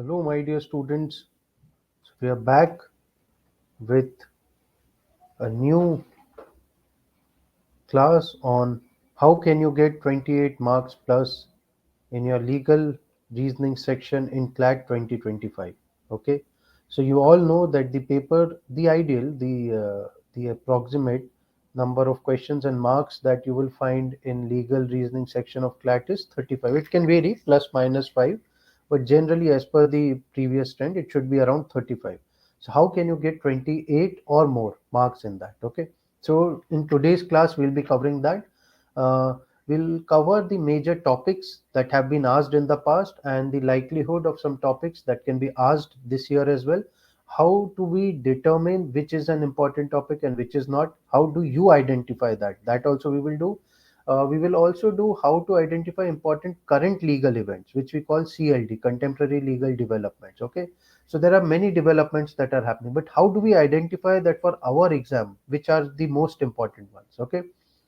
Hello, my dear students. So we are back with a new class on how can you get 28 marks plus in your legal reasoning section in CLAT 2025. Okay, so you all know that the paper, the ideal, the approximate number of questions and marks that you will find in legal reasoning section of CLAT is 35. It can vary plus minus 5, but generally as per the previous trend it should be around 35. So how can you get 28 or more marks in that? Okay, so in today's class we'll be covering that. uh, we'll cover the major topics that have been asked in the past and the likelihood of some topics that can be asked this year as well. How do we determine which is an important topic and which is not? How do you identify that? That also we will do. We will also do how to identify important current legal events, which we call CLD, contemporary legal developments. Okay, so there are many developments that are happening, but how do we identify that for our exam, which are the most important ones? Okay,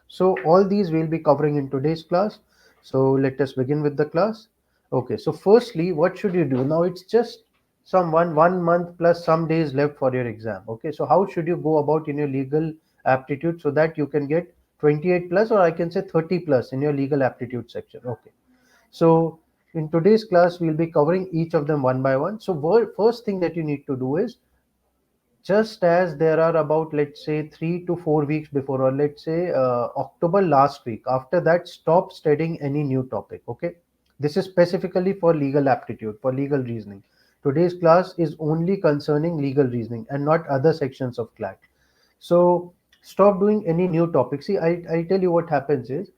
so all these we'll be covering in today's class. So let us begin with the class. Okay, so firstly, what should you do? Now it's just one month plus some days left for your exam. Okay, so how should you go about in your legal aptitude so that you can get 28 plus, or I can say 30 plus in your legal aptitude section? Okay, so in today's class, we'll be covering each of them one by one. So first thing that you need to do is, just as there are about, let's say, 3 to 4 weeks before, or let's say October last week, after that stop studying any new topic. Okay, this is specifically for legal aptitude, for legal reasoning. Today's class is only concerning legal reasoning and not other sections of CLAT. So stop doing any new topic. See, I tell you what happens is,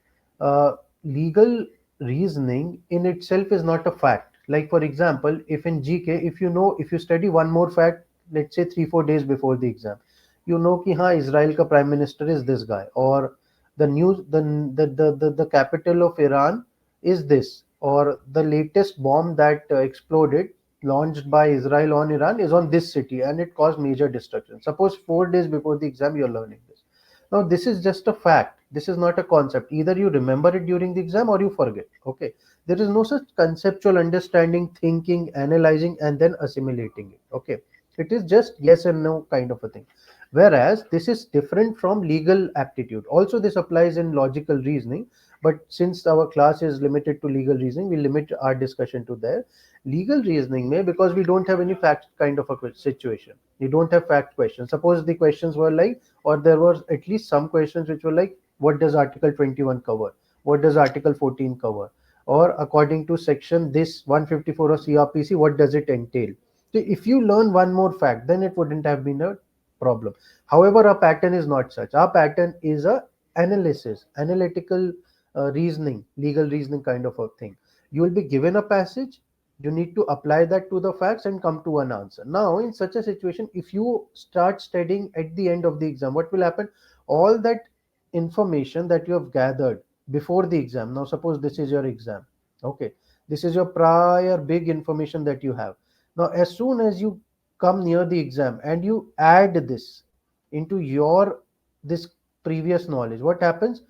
legal reasoning in itself is not a fact. Like for example, if in GK, if you know, if you study one more fact, let's say 3 4 days before the exam, you know कि हाँ Israel का prime minister is this guy, or the news the capital of Iran is this, or the latest bomb that exploded, launched by Israel on Iran, is on this city and it caused major destruction. Suppose 4 days before the exam you're learning this. Now this is just a fact. This is not a concept. Either you remember it during the exam or you forget. Okay. There is no such conceptual understanding, thinking, analyzing, and then assimilating it. Okay. It is just yes and no kind of a thing. Whereas this is different from legal aptitude. Also, this applies in logical reasoning. But since our class is limited to legal reasoning, we limit our discussion to there. Legal reasoning may, because we don't have any fact kind of a situation. We don't have fact questions. Suppose the questions were like, or there was at least some questions which were like, what does Article 21 cover? What does Article 14 cover? Or according to section this 154 of CRPC, what does it entail? So if you learn one more fact, then it wouldn't have been a problem. However, our pattern is not such. Our pattern is a analysis, analytical reasoning, legal reasoning kind of a thing. You will be given a passage, you need to apply that to the facts and come to an answer. Now in such a situation, if you start studying at the end of the exam, what will happen? All that information that you have gathered before the exam, now suppose this is your exam. Okay, this is your prior big information that you have. Now as soon as you come near the exam and you add this into your this previous knowledge, what happens?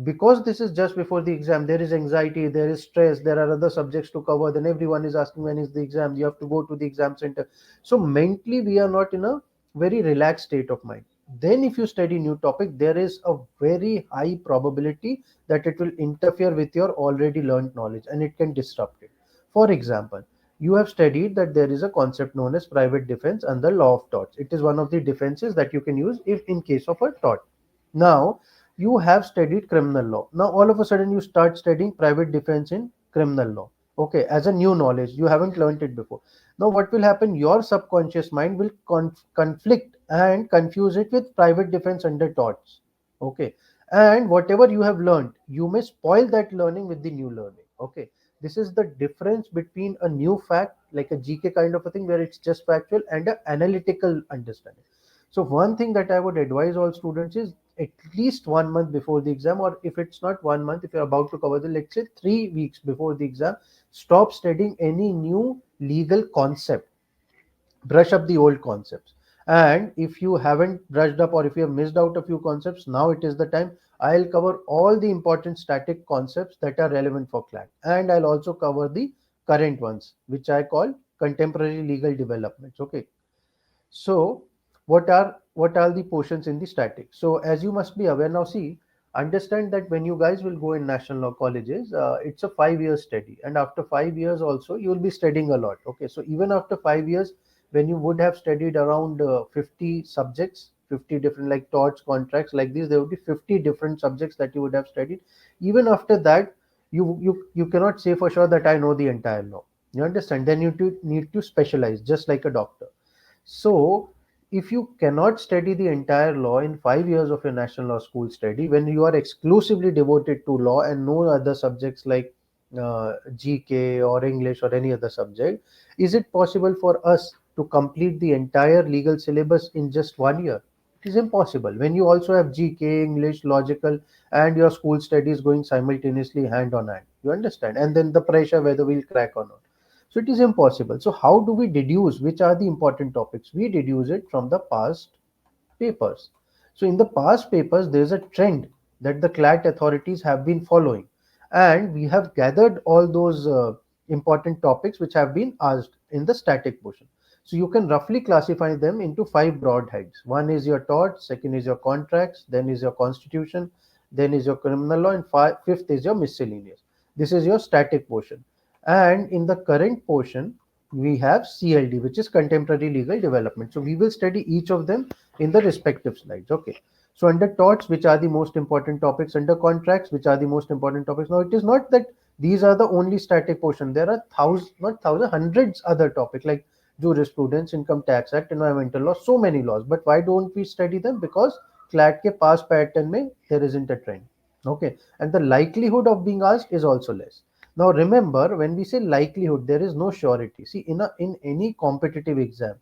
Because this is just before the exam, there is anxiety, there is stress, there are other subjects to cover, then everyone is asking when is the exam, you have to go to the exam center. So mentally we are not in a very relaxed state of mind. Then if you study new topic, there is a very high probability that it will interfere with your already learned knowledge and it can disrupt it. For example, you have studied that there is a concept known as private defense under law of torts. It is one of the defenses that you can use if in case of a tort. Now you have studied criminal law. Now all of a sudden you start studying private defense in criminal law. Okay, as a new knowledge, you haven't learned it before. Now what will happen? Your subconscious mind will conflict and confuse it with private defense under torts. Okay, and whatever you have learned, you may spoil that learning with the new learning. Okay, this is the difference between a new fact, like a GK kind of a thing where it's just factual, and an analytical understanding. So one thing that I would advise all students is, at least 1 month before the exam, or if it's not 1 month, if you're about to cover the, let's say, 3 weeks before the exam, stop studying any new legal concept. Brush up the old concepts. And if you haven't brushed up, or if you have missed out a few concepts, now it is the time. I'll cover all the important static concepts that are relevant for CLAT, and I'll also cover the current ones, which I call contemporary legal developments. Okay, so what are the portions in the static? So as you must be aware now, see, understand that when you guys will go in national law colleges, it's a 5 year study, and after 5 years also you will be studying a lot. Okay, so even after 5 years, when you would have studied around 50 subjects, 50 different like torts, contracts, like this, there would be 50 different subjects that you would have studied. Even after that, you cannot say for sure that I know the entire law. You understand? Then you need to specialize, just like a doctor. So, if you cannot study the entire law in 5 years of your national law school study, when you are exclusively devoted to law and no other subjects like GK or English or any other subject, is it possible for us to complete the entire legal syllabus in just 1 year? It is impossible. When you also have GK, English, logical, and your school studies going simultaneously hand on hand. You understand? And then the pressure whether we'll crack or not. So it is impossible. So how do we deduce which are the important topics? We deduce it from the past papers. So in the past papers, there is a trend that the CLAT authorities have been following, and we have gathered all those important topics which have been asked in the static portion. So you can roughly classify them into five broad heads. One is your tort, second is your contracts, then is your constitution, then is your criminal law, and fifth is your miscellaneous. This is your static portion. And in the current portion, we have CLD, which is contemporary legal development. So we will study each of them in the respective slides. Okay. So under torts, which are the most important topics, under contracts, which are the most important topics. Now it is not that these are the only static portion. There are thousands, not thousands, hundreds other topics like jurisprudence, income tax act, environmental law, so many laws. But why don't we study them? Because CLAT के past pattern में there isn't a trend. Okay, and the likelihood of being asked is also less. Now remember, when we say likelihood, there is no surety. See, in any competitive exam,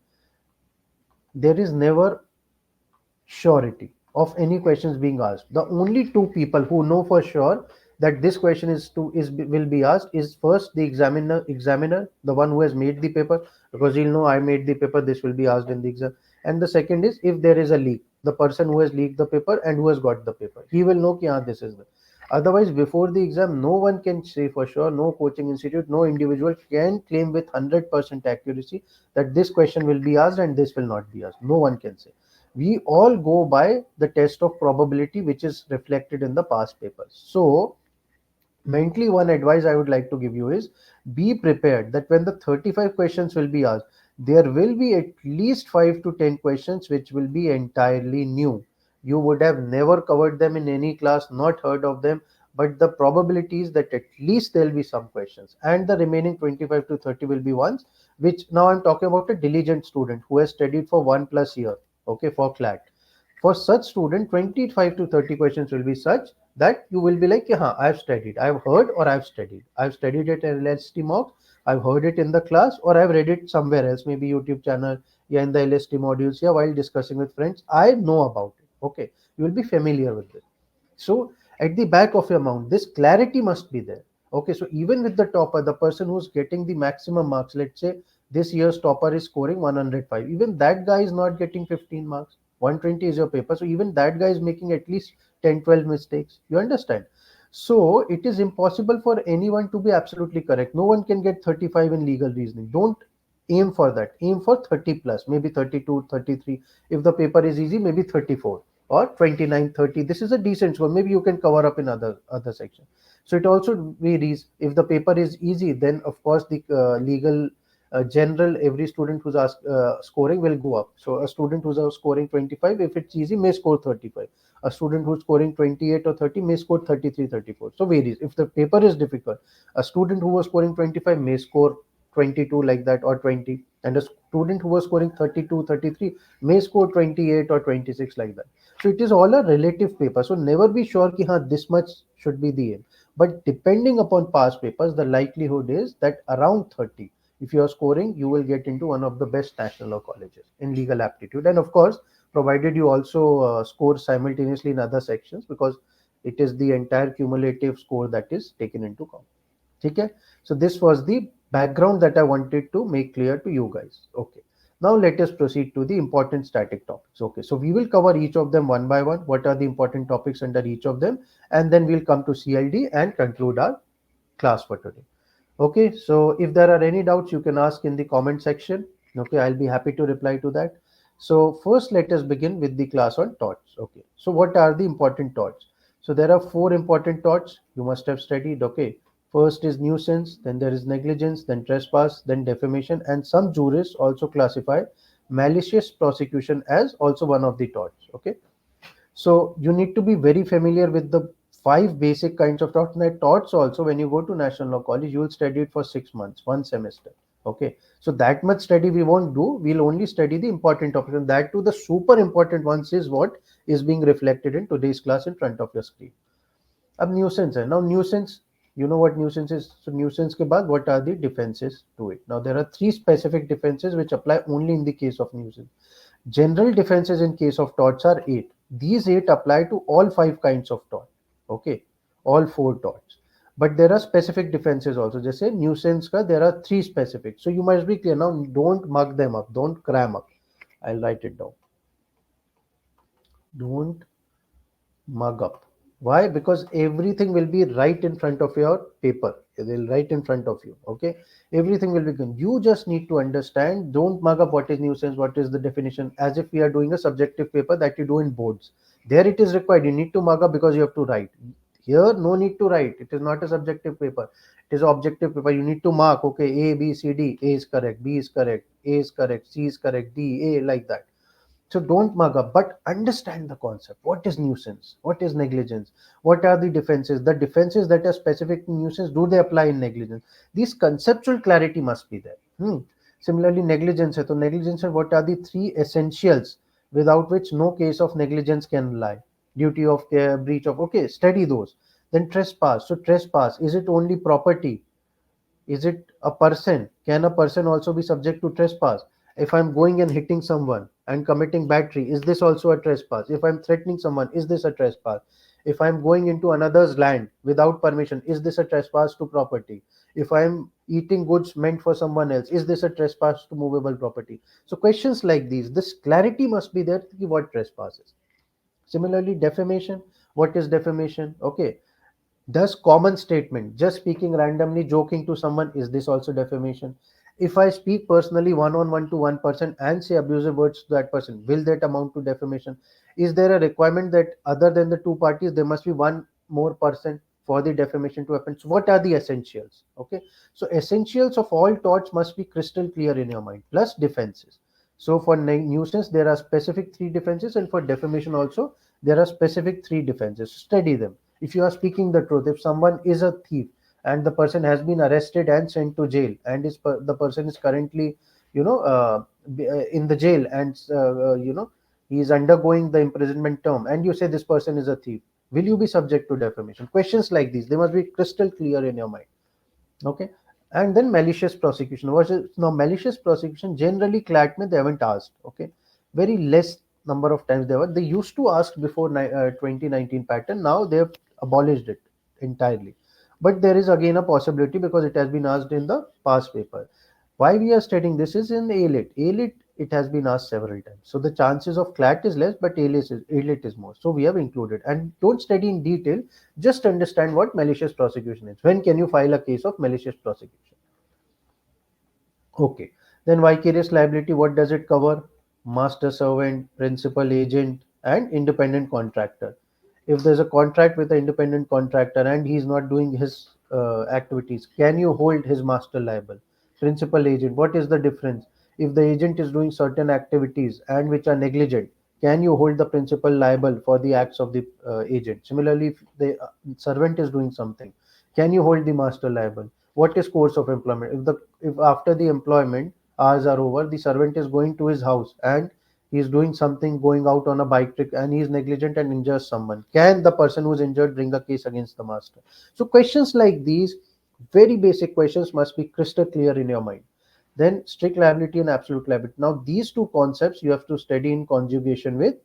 there is never surety of any questions being asked. The only two people who know for sure that this question is will be asked is first the examiner, the one who has made the paper, because he'll know I made the paper, this will be asked in the exam. And the second is if there is a leak, the person who has leaked the paper and who has got the paper, he will know कि हाँ, this is the. Otherwise, before the exam, no one can say for sure, no coaching institute, no individual can claim with 100% accuracy that this question will be asked and this will not be asked. No one can say. We all go by the test of probability which is reflected in the past papers. So mentally, one advice I would like to give you is be prepared that when the 35 questions will be asked, there will be at least 5 to 10 questions which will be entirely new. You would have never covered them in any class, not heard of them, but the probability is that at least there will be some questions, and the remaining 25 to 30 will be ones which now I'm talking about a diligent student who has studied for 1+ year, okay, for CLAT. For such student, 25 to 30 questions will be such that you will be like, yeah, I've studied, I've heard, or I've studied it in LST mocks, I've heard it in the class, or I've read it somewhere else, maybe YouTube channel, yeah, in the LST modules, yeah, while discussing with friends. I know about it. Okay, you will be familiar with it. So at the back of your mind, this clarity must be there. Okay, so even with the topper, the person who's getting the maximum marks, let's say this year's topper is scoring 105, even that guy is not getting 15 marks. 120 is your paper, so even that guy is making at least 10, 12 mistakes. You understand? So it is impossible for anyone to be absolutely correct. No one can get 35 in legal reasoning. Don't aim for that. Aim for 30 plus, maybe 32, 33. If the paper is easy, maybe 34 or 29, 30. This is a decent score. Maybe you can cover up in other section. So it also varies. If the paper is easy, then of course the legal general, every student who's scoring will go up. So a student who's scoring 25, if it's easy, may score 35. A student who's scoring 28 or 30 may score 33, 34. So varies. If the paper is difficult, a student who was scoring 25 may score 22 like that, or 20, and a student who was scoring 32, 33 may score 28 or 26 like that. So it is all a relative paper. So never be sure ki, haan, this much should be the aim. But depending upon past papers, the likelihood is that around 30, if you are scoring, you will get into one of the best national law colleges in legal aptitude. And of course, provided you also score simultaneously in other sections, because it is the entire cumulative score that is taken into account. Okay, so this was the background that I wanted to make clear to you guys. Okay, now let us proceed to the important static topics. Okay, so we will cover each of them one by one. What are the important topics under each of them, and then we'll come to CLD and conclude our class for today. Okay, so if there are any doubts, you can ask in the comment section. Okay, I'll be happy to reply to that. So first, let us begin with the class on torts. Okay, so what are the important torts? So there are four important torts you must have studied. Okay, first is nuisance, then there is negligence, then trespass, then defamation, and some jurists also classify malicious prosecution as also one of the torts. Okay, so you need to be very familiar with the five basic kinds of torts. Now, torts also, when you go to National Law College, you will study it for 6 months, one semester. Okay, so that much study we won't do. We'll only study the important topics, and that too, the super important ones is what is being reflected in today's class in front of your screen. अब nuisance है. Now nuisance, you know what nuisance is. So nuisance के बाद what are the defenses to it? Now there are three specific defenses which apply only in the case of nuisance. General defenses in case of torts are eight. These eight apply to all five kinds of tort. Okay, all four torts. But there are specific defenses also. Just say nuisance ka there are three specific. So you must be clear now. Don't mug them up. Don't cram up. I'll write it down. Don't mug up. Why? Because everything will be right in front of your paper. They'll right in front of you. Okay. Everything will be good. You just need to understand. Don't mug up what is nuisance, what is the definition, as if we are doing a subjective paper that you do in boards. There it is required. You need to mug up because you have to write. Here, no need to write. It is not a subjective paper. It is objective paper. You need to mark. Okay, A, B, C, D. A is correct. B is correct. A is correct. C is correct. D, A, like that. So don't mug up, but understand the concept. What is nuisance? What is negligence? What are the defenses? The defenses that are specific to nuisance, do they apply in negligence? This conceptual clarity must be there. Similarly, negligence. So negligence, what are the three essentials without which no case of negligence can lie? Duty of care, breach of. Okay, study those. Then trespass. So trespass, is it only property? Is it a person? Can a person also be subject to trespass? If I'm going and hitting someone and committing battery, is this also a trespass? If I'm threatening someone, is this a trespass? If I'm going into another's land without permission, is this a trespass to property? If I'm eating goods meant for someone else, is this a trespass to movable property? So questions like these, this clarity must be there to what trespass is. Similarly, defamation. What is defamation? Okay, thus, common statement, just speaking randomly, joking to someone, is this also defamation? If I speak personally one on one to one person and say abusive words to that person, will that amount to defamation? Is there a requirement that other than the two parties, there must be one more person for the defamation to happen? So, what are the essentials? Okay, so essentials of all torts must be crystal clear in your mind, plus defenses. So, for nuisance, there are specific three defenses, and for defamation also, there are specific three defenses. Study them. If you are speaking the truth, if someone is a thief and the person has been arrested and sent to jail, and the person is currently in the jail, and he is undergoing the imprisonment term, and you say this person is a thief, will you be subject to defamation? Questions like these, they must be crystal clear in your mind. Okay, and then malicious prosecution. What is now malicious prosecution? Generally, CLAT they haven't asked. Okay, very less number of times they used to ask before 2019 pattern. Now they have abolished it entirely. But there is again a possibility because it has been asked in the past paper. Why we are studying this is in ALIT. ALIT it has been asked several times. So the chances of CLAT is less, but ALIT is more. So we have included. And don't study in detail, just understand what malicious prosecution is. When can you file a case of malicious prosecution? Okay. Then vicarious liability, what does it cover? Master servant, principal agent, and independent contractor. If there's a contract with an independent contractor and he's not doing his activities, can you hold his master liable? Principal agent, what is the difference? If the agent is doing certain activities and which are negligent, can you hold the principal liable for the acts of the agent? Similarly, if the servant is doing something, can you hold the master liable? What is course of employment? If after the employment hours are over, the servant is going to his house and he is doing something, going out on a bike trip, and he is negligent and injures someone, can the person who is injured bring a case against the master? So questions like these, very basic questions, must be crystal clear in your mind. Then strict liability and absolute liability. Now these two concepts you have to study in conjugation with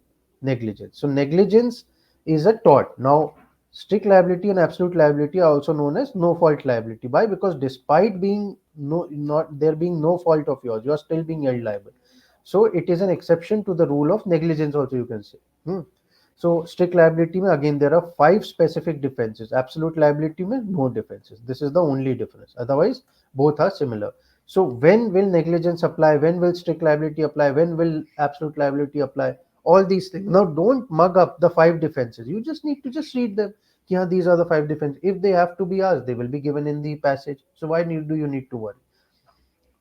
negligence. So negligence is a tort. Now strict liability and absolute liability are also known as no fault liability. Why? Because despite being not there being no fault of yours, you are still being held liable. So it is an exception to the rule of negligence also, you can say. So strict liability mein again there are five specific defenses. Absolute liability mein no defenses. This is the only difference. Otherwise, both are similar. So when will negligence apply? When will strict liability apply? When will absolute liability apply? All these things. Now don't mug up the five defenses. You just need to just read them. Yeah, these are the five defenses. If they have to be asked, they will be given in the passage. So why do you need to worry?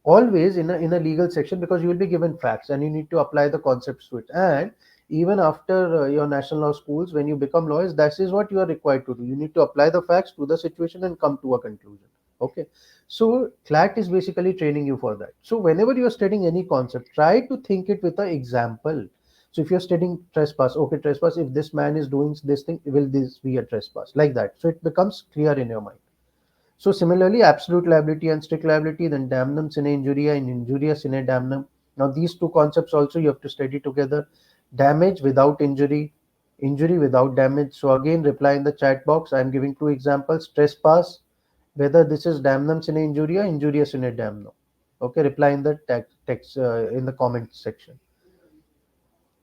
Always in a legal section, because you will be given facts and you need to apply the concepts to it. And even after your national law schools, when you become lawyers, that is what you are required to do. You need to apply the facts to the situation and come to a conclusion. Okay, so CLAT is basically training you for that. So whenever you are studying any concept, try to think it with an example. So if you're studying trespass, okay, trespass, if this man is doing this thing, will this be a trespass, like that, so it becomes clear in your mind. So similarly, absolute liability and strict liability, then damnum sine injuria and injuria sine damnum. Now these two concepts also you have to study together. Damage without injury, injury without damage. So again, reply in the chat box. I am giving two examples. Trespass, whether this is damnum sine injuria, injuria sine damnum. Okay, reply in the text in the comment section.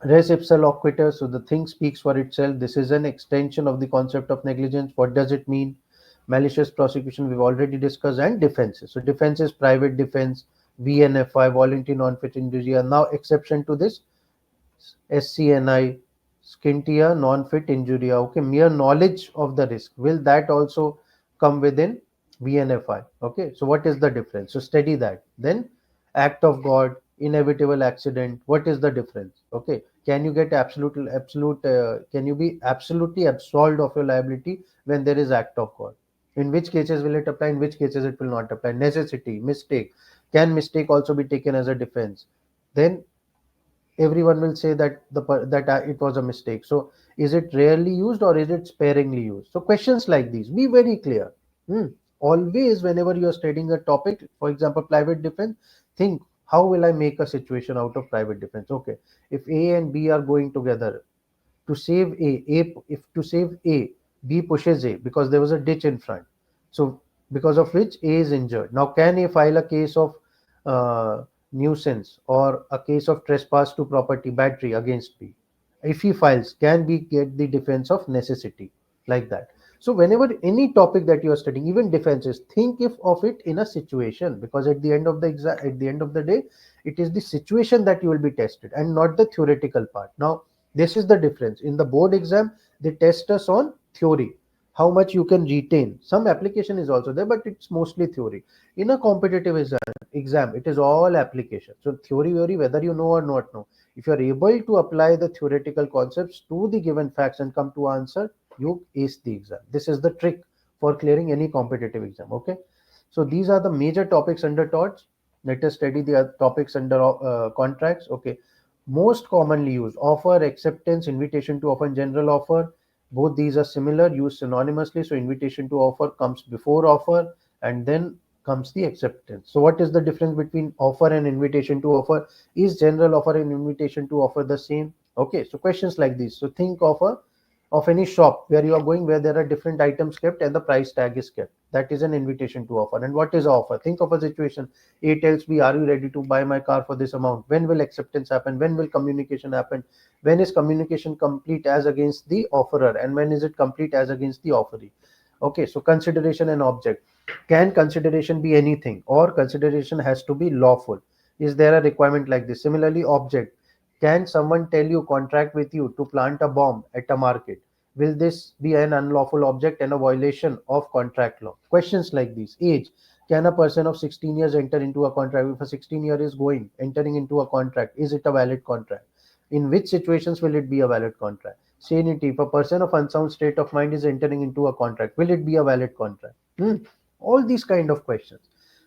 Res ipsa loquitur, so the thing speaks for itself. This is an extension of the concept of negligence. What does it mean? Malicious prosecution, we've already discussed, and defenses. So defense is private defense, VNFI, voluntary non-fit injury. Now exception to this, SCNI, scintia, non-fit injuria. Okay, mere knowledge of the risk. Will that also come within VNFI? Okay, so what is the difference? So study that. Then act of God, inevitable accident. What is the difference? Okay, can you get absolute? Can you be absolutely absolved of your liability when there is act of God? In which cases will it apply? In which cases it will not apply? Necessity, mistake. Can mistake also be taken as a defense? Then everyone will say that it was a mistake. So is it rarely used or is it sparingly used? So questions like these, be very clear. Hmm. Always whenever you are studying a topic, for example private defense, think, how will I make a situation out of private defense? Okay, if A and B are going together to save A, if to save A, B pushes A because there was a ditch in front. So because of which A is injured. Now can A file a case of uh, nuisance or a case of trespass to property battery against B? If he files, can B get the defense of necessity, like that? So whenever any topic that you are studying, even defenses, think if of it in a situation, because at the end of the exam, at the end of the day, it is the situation that you will be tested and not the theoretical part. Now this is the difference. In the board exam, they test us on theory, how much you can retain. Some application is also there, but it's mostly theory. In a competitive exam, it is all application. So theory, whether you know or not know. If you are able to apply the theoretical concepts to the given facts and come to answer, you ace the exam. This is the trick for clearing any competitive exam. Okay. So these are the major topics under torts. Let us study the topics under contracts. Okay, most commonly used: offer, acceptance, invitation to offer, and general offer. Both these are similar, used synonymously. So invitation to offer comes before offer, and then comes the acceptance. So what is the difference between offer and invitation to offer? Is general offer and invitation to offer the same? Okay, so questions like this. So think of any shop where you are going, where there are different items kept and the price tag is kept. That is an invitation to offer. And what is offer? Think of a situation. A tells me, are you ready to buy my car for this amount? When will acceptance happen? When will communication happen? When is communication complete as against the offerer? And when is it complete as against the offeree? Okay, so consideration and object. Can consideration be anything, or consideration has to be lawful? Is there a requirement like this? Similarly, object. Can someone tell you, contract with you to plant a bomb at a market? Will this be an unlawful object and a violation of contract law? Questions like these. Age. Can a person of 16 years enter into a contract? If a 16-year is entering into a contract, is it a valid contract? In which situations will it be a valid contract? Sanity. If a person of unsound state of mind is entering into a contract, will it be a valid contract? Hmm. All these kind of questions.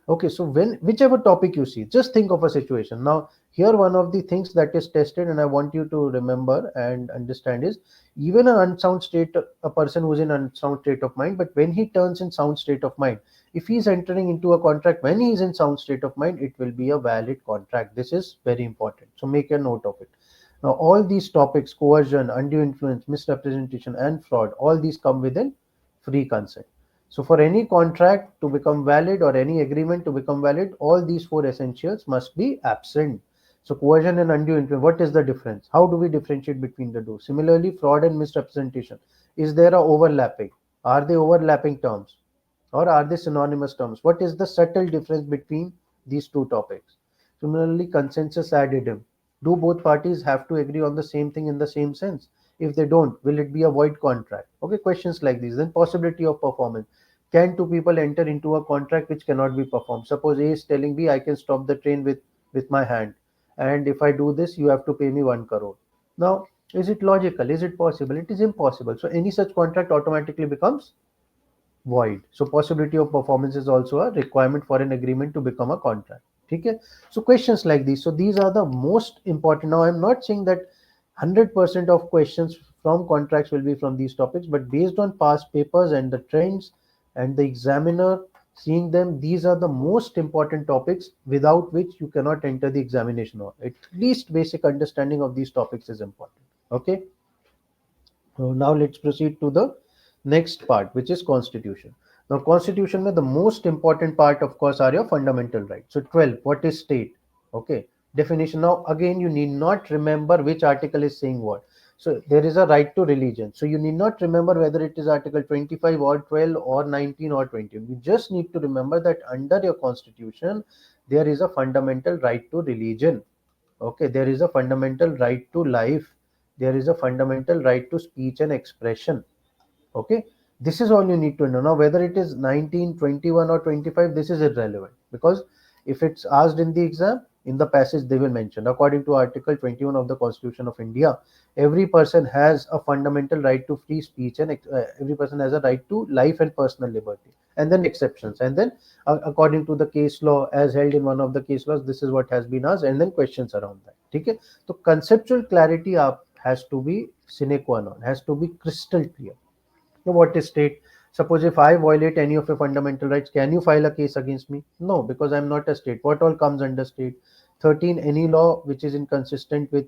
Okay, so when whichever topic you see, just think of a situation. Now, here one of the things that is tested, and I want you to remember and understand is, even an unsound state, a person who's in unsound state of mind, but when he turns in sound state of mind, if he's entering into a contract when he is in sound state of mind, it will be a valid contract. This is very important. So make a note of it. Now, all these topics, coercion, undue influence, misrepresentation, and fraud, all these come within free consent. So, for any contract to become valid or any agreement to become valid, all these four essentials must be absent. So coercion and undue influence, what is the difference? How do we differentiate between the two? Similarly, fraud and misrepresentation. Is there a overlapping? Are they overlapping terms? Or are they synonymous terms? What is the subtle difference between these two topics? Similarly, consensus ad idem. Do both parties have to agree on the same thing in the same sense? If they don't, will it be a void contract? Okay, questions like these. Then possibility of performance. Can two people enter into a contract which cannot be performed? Suppose A is telling B, I can stop the train with my hand. And if I do this, you have to pay me 1 crore. Now, is it logical? Is it possible? It is impossible. So any such contract automatically becomes void. So possibility of performance is also a requirement for an agreement to become a contract. Okay. So questions like these. So these are the most important. Now I'm not saying that 100% of questions from contracts will be from these topics, but based on past papers and the trends and the examiner seeing them, these are the most important topics without which you cannot enter the examination. Or at least basic understanding of these topics is important. Okay. So now let's proceed to the next part, which is constitution. Now, constitution में the most important part, of course, are your fundamental rights. So 12, what is state? Okay, definition. Now, again, you need not remember which article is saying what. So there is a right to religion. So you need not remember whether it is article 25 or 12 or 19 or 20. You just need to remember that under your constitution, there is a fundamental right to religion. Okay, there is a fundamental right to life. There is a fundamental right to speech and expression. Okay, this is all you need to know. Now whether it is 19, 21 or 25, this is irrelevant, because if it's asked in the exam, in the passage they will mention, according to article 21 of the Constitution of India, every person has a fundamental right to free speech, and every person has a right to life and personal liberty, and then exceptions, and then according to the case law as held in one of the case laws, this is what has been asked, and then questions around that. Okay, so conceptual clarity has to be sine qua non, has to be crystal clear. Now, what is state? Suppose if I violate any of your fundamental rights, can you file a case against me? No, because I'm not a state. What all comes under state? 13, any law which is inconsistent with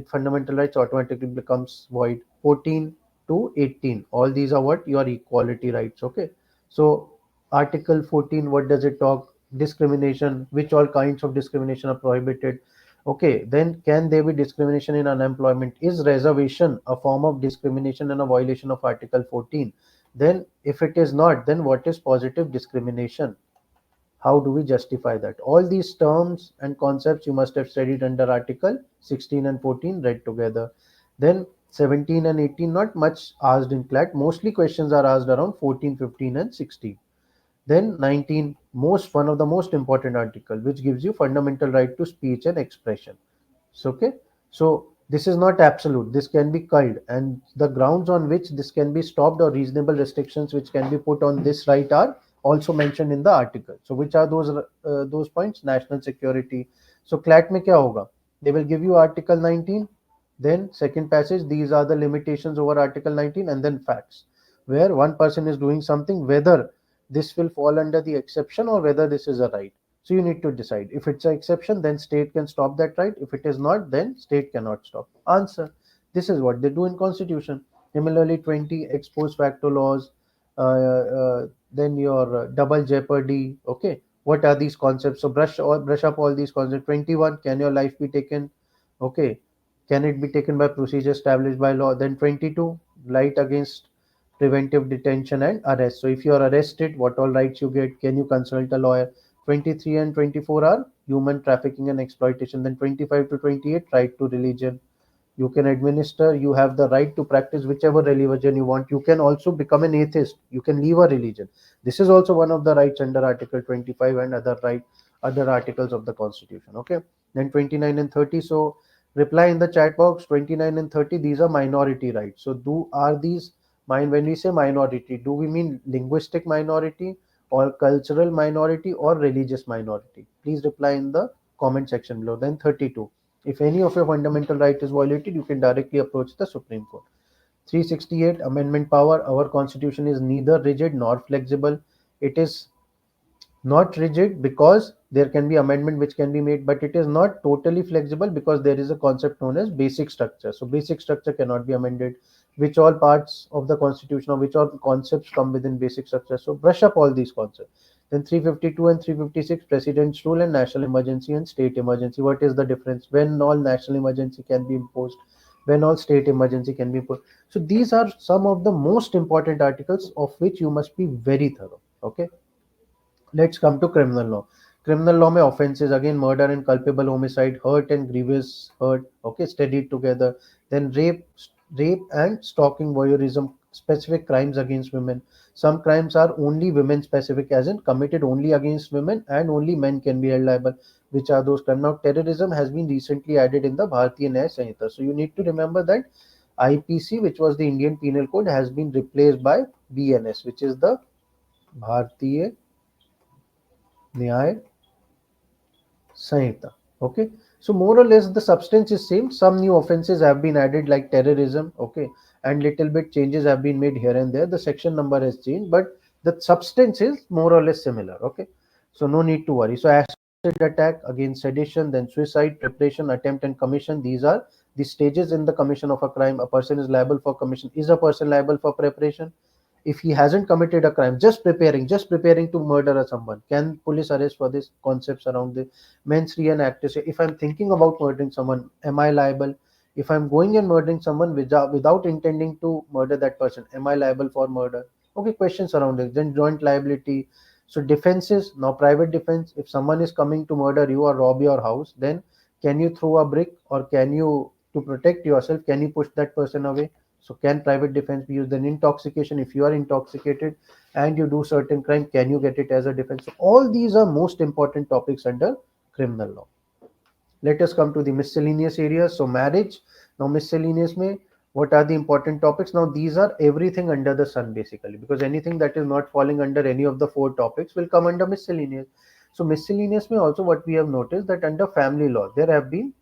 fundamental rights automatically becomes void. 14 to 18, all these are what? Your equality rights. Okay. So Article 14, what does it talk? Discrimination, which all kinds of discrimination are prohibited. Okay, then can there be discrimination in unemployment? Is reservation a form of discrimination and a violation of Article 14? Then, if it is not, then what is positive discrimination? How do we justify that? All these terms and concepts you must have studied under Article 16 and 14 read together. Then 17 and 18, not much asked in CLAT. Mostly questions are asked around 14, 15 and 16. Then 19, most one of the most important article, which gives you fundamental right to speech and expression. So, okay, so this is not absolute. This can be culled, and the grounds on which this can be stopped or reasonable restrictions which can be put on this right are also mentioned in the article. So, which are those points? National security. So, CLAT में क्या होगा? They will give you Article 19. Then second passage. These are the limitations over Article 19, and then facts, where one person is doing something, whether this will fall under the exception or whether this is a right. So you need to decide. If it's an exception, then state can stop that right. If it is not, then state cannot stop. Answer. This is what they do in constitution. Similarly, 20 ex post facto laws, then your double jeopardy. Okay, what are these concepts? So brush up all these concepts. 21, can your life be taken? Okay, can it be taken by procedure established by law? Then 22, right against preventive detention and arrest. So if you are arrested, what all rights you get? Can you consult a lawyer? 23 and 24 are human trafficking and exploitation. Then 25 to 28, right to religion. You can administer, you have the right to practice whichever religion you want. You can also become an atheist. You can leave a religion. This is also one of the rights under Article 25 and other articles of the Constitution. Okay. Then 29 and 30. So reply in the chat box. 29 and 30. These are minority rights. So are these when we say minority, do we mean linguistic minority or cultural minority or religious minority? Please reply in the comment section below. Then 32. If any of your fundamental right is violated, you can directly approach the Supreme Court. 368, amendment power. Our constitution is neither rigid nor flexible. It is not rigid because there can be amendment which can be made, but it is not totally flexible because there is a concept known as basic structure. So basic structure cannot be amended. Which all parts of the constitution or which all concepts come within basic structure? So brush up all these concepts. Then 352 and 356, President's Rule and National Emergency and State Emergency. What is the difference? When all national emergency can be imposed, when all state emergency can be imposed. So these are some of the most important articles of which you must be very thorough. Okay. Let's come to criminal law. Criminal law में offenses again murder and culpable homicide, hurt and grievous hurt, okay, studied together. Then rape and stalking, voyeurism, specific crimes against women. Some crimes are only women specific, as in committed only against women and only men can be held liable. Which are those crimes? Now, terrorism has been recently added in the Bharatiya Nyaya Sanhita. So you need to remember that IPC, which was the Indian Penal Code, has been replaced by BNS, which is the Bharatiya Nyaya Sanhita. Okay, so more or less the substance is same. Some new offenses have been added like terrorism. Okay, and little bit changes have been made here and there. The section number has changed, but the substance is more or less similar. Okay, so no need to worry. So acid attack, again sedition, then suicide, preparation, attempt, and commission. These are the stages in the commission of a crime. A person is liable for commission. Is a person liable for preparation? If he hasn't committed a crime, just preparing to murder someone, can police arrest for this? Concepts around the mens rea and actus rea. If I'm thinking about murdering someone, am I liable? If I'm going and murdering someone without intending to murder that person, am I liable for murder? Okay, questions around it. Then joint liability. So defenses. Now private defense, if someone is coming to murder you or rob your house, then can you throw a brick, or can you, to protect yourself, can you push that person away? So can private defense be used? Then intoxication, if you are intoxicated and you do certain crime, can you get it as a defense? So all these are most important topics under criminal law. Let us come to the miscellaneous areas. So marriage. Now miscellaneous may, what are the important topics? Now these are everything under the sun basically, because anything that is not falling under any of the four topics will come under miscellaneous. So miscellaneous may also, what we have noticed that under family law there have been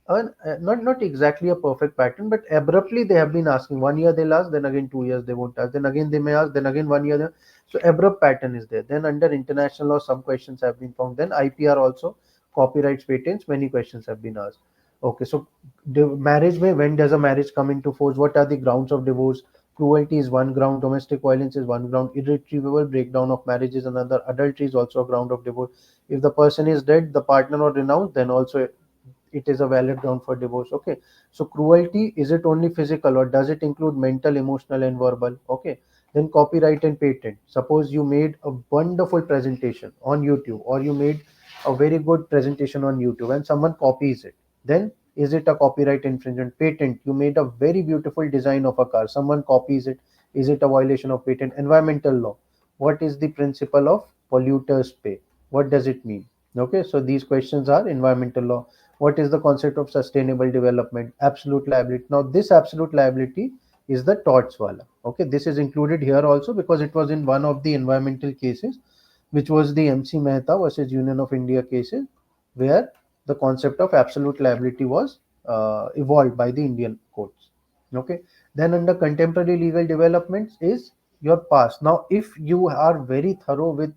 not exactly a perfect pattern, but abruptly they have been asking. 1 year they'll ask, then again 2 years they won't ask, then again they may ask, then again 1 year. So abrupt pattern is there. Then under international law, some questions have been found. Then IPR also, copyrights, patents, many questions have been asked. Okay, so marriage may, when does a marriage come into force? What are the grounds of divorce? Cruelty is one ground, domestic violence is one ground, irretrievable breakdown of marriage is another, adultery is also a ground of divorce. If the person is dead, the partner or renounced, then also it is a valid ground for divorce. Okay, so cruelty, is it only physical or does it include mental, emotional, and verbal? Okay, then copyright and patent. Suppose you made a wonderful presentation on YouTube, or you made a very good presentation on YouTube and someone copies it, then is it a copyright infringement? Patent, you made a very beautiful design of a car, someone copies it, is it a violation of patent? Environmental law, what is the principle of polluters pay? What does it mean? Okay, so these questions are environmental law. What is the concept of sustainable development? Absolute liability. Now this absolute liability is the torts wala. Okay, this is included here also because it was in one of the environmental cases, which was the MC Mehta versus Union of India cases, where the concept of absolute liability was evolved by the Indian courts. Okay, then under contemporary legal developments is your past. Now if you are very thorough with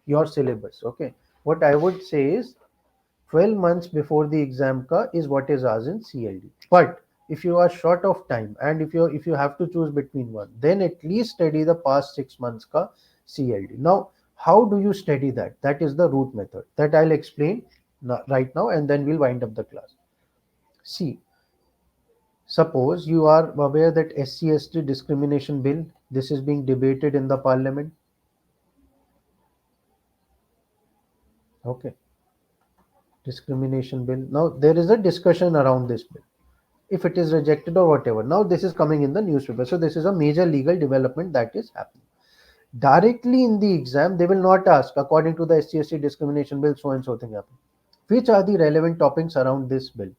your syllabus, okay, what I would say is 12 months before the exam ka is what is asked in CLD. But if you are short of time and if you have to choose between one, then at least study the past 6 months ka CLD. Now, how do you study that? That is the root method that I'll explain right now, and then we'll wind up the class. See, suppose you are aware that SC/ST discrimination bill, this is being debated in the parliament. Okay, discrimination bill. Now there is a discussion around this bill, if it is rejected or whatever. Now this is coming in the newspaper. So this is a major legal development that is happening. Directly in the exam, they will not ask, according to the SC/ST discrimination bill, so and so thing happened. Which are the relevant topics around this bill?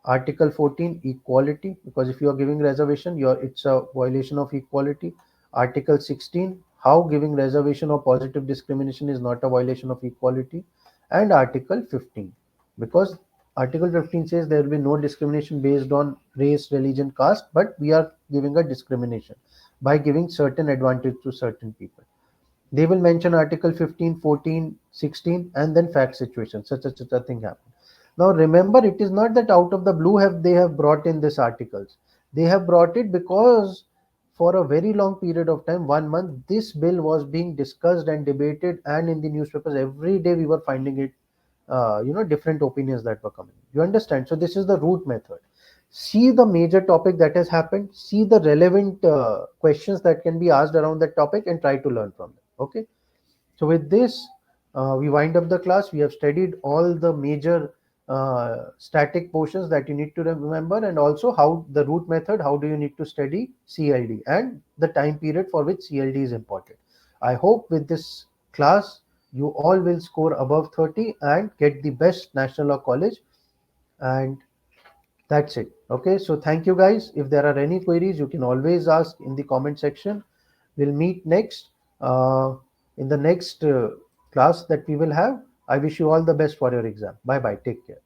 Article 14, equality, because if you are giving reservation, it's a violation of equality. Article 16, how giving reservation or positive discrimination is not a violation of equality. And Article 15, because Article 15 says there will be no discrimination based on race, religion, caste, but we are giving a discrimination by giving certain advantage to certain people. They will mention Article 15, 14, 16, and then fact situation. Such a thing happened. Now remember, it is not that out of the blue have they have brought in these articles. They have brought it because for a very long period of time, 1 month, this bill was being discussed and debated, and in the newspapers every day we were finding it, different opinions that were coming. You understand? So this is the root method. See the major topic that has happened, see the relevant questions that can be asked around that topic, and try to learn from them. Okay. So with this, we wind up the class. We have studied all the major static portions that you need to remember, and also how the root method, how do you need to study CLD, and the time period for which CLD is important. I hope with this class, you all will score above 30 and get the best National Law College. And that's it. Okay. So thank you guys. If there are any queries, you can always ask in the comment section. We'll meet next uh, in the next class that we will have. I wish you all the best for your exam. Bye bye. Take care.